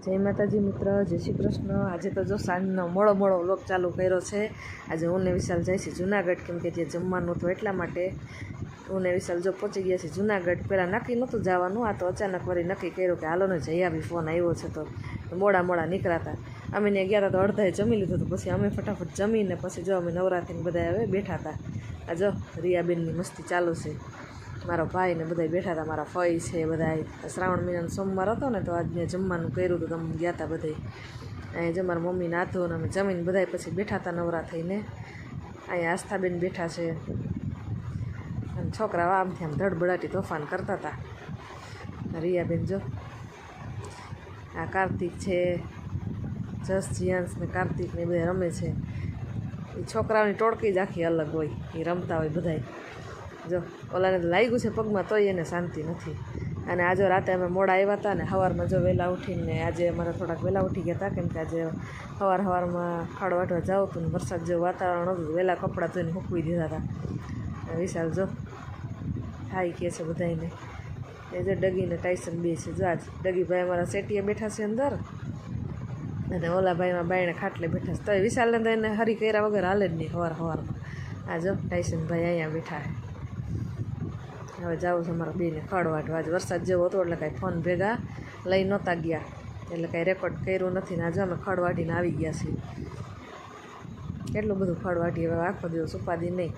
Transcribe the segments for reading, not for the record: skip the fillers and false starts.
જય માતાજી મિત્ર, જય શ્રી કૃષ્ણ। આજે તો જો સાંજનો મોડો વ્લોગ ચાલુ કર્યો છે। આજે હું ને વિશાલ જાય છે જુનાગઢ, કેમ કે ત્યાં જમવાનું તો એટલા માટે હું ને વિશાલ જો પહોંચી ગયા છે જુનાગઢ। પહેલાં નક્કી નહોતું જવાનું, આ તો અચાનક વળી નક્કી કર્યું કે હાલો ને જઈ આવી, ફોન આવ્યો છે તો મોડા નીકળાતા। અમે ને ગયા હતા તો અડધાએ જમી લીધું હતું, પછી અમે ફટાફટ જમીને પછી જો અમે નવરાત્રિને બધા હવે બેઠા હતા। આ જો રિયાબેનની મસ્તી ચાલુ છે, મારો ભાઈ ને બધા બેઠા હતા, મારા ફઈ છે બધા। શ્રાવણ મહિનાનો સોમવાર હતો ને તો આજે જમવાનું કર્યું હતું, તમે ગયા હતા બધા। અહીંયા જો મારા મમ્મી નાધો ને અમે જમીને બધા પછી બેઠા હતા નવરા થઈને। અહીંયા આસ્થાબેન બેઠા છે અને છોકરાઓ આમથી આમ ધડબડાટી તોફાન કરતા હતા। રિયાબેન જો, આ કાર્તિક છે, જસ જીયાંશ ને કાર્તિક ને બધા રમે છે। એ છોકરાઓની ટોળકી જ આખી અલગ હોય, એ રમતા હોય બધાય। જો ઓલાને તો લાગ્યું છે પગમાં, તોય એને શાંતિ નથી। અને આજે રાતે અમે મોડા આવ્યા હતા ને સવારમાં જો વહેલા ઉઠીને આજે અમારે થોડાક વહેલા ઉઠી ગયા હતા, કેમ કે આજે સવારમાં ખાડો વાટવા જાવ હતું ને વરસાદ જેવું વાતાવરણ હતું, વહેલા કપડાં ધોઈને સૂકવી દીધા હતા। વિશાલ જો હાઈ કહે છે બધાને। એ જો ડગીને ટાઈસન બે છે, જો આજ ડગીભાઈ અમારા સેટીએ બેઠા છે અંદર અને ઓલા ભાઈમાં બાયણે ખાટલે બેઠા છે। તો વિશાલને તો એને હરી કર્યા વગર હાલે જ નહીં સવારમાં। આ જો ટાઈસનભાઈ અહીંયા બેઠા છે। હવે જાવું છે અમારા બેને ખડ વાટવા, આજે વરસાદ જેવો હતો એટલે કાંઈ ફોન ભેગા લઈ નહોતા ગયા, એટલે કાંઈ રેકોર્ડ કર્યું નથી ને આજે અમે ખડ વાટીને આવી ગયા છીએ। કેટલું બધું ખડ વાટી, હવે આખો દિવસ ઉપાદી નહીં।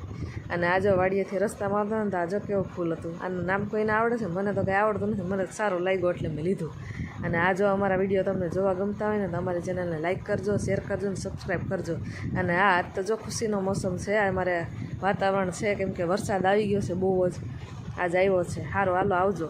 અને આજે વાડીએથી રસ્તામાં આવતા ને તો આજે કેવું ફૂલ હતું, આનું નામ કોઈને આવડે છે? મને તો કંઈ આવડતું નથી, મને સારું લાગ્યું એટલે મેં લીધું। અને આ જો અમારા વિડીયો તમને જોવા ગમતા હોય ને તો અમારી ચેનલને લાઇક કરજો, શેર કરજો ને સબસ્ક્રાઈબ કરજો। અને હા, આજ તો જો ખુશીનો મોસમ છે, અમારે વાતાવરણ છે, કેમ કે વરસાદ આવી ગયો છે બહુ જ, આજ આવ્યો છે। સારું હાલો આવજો।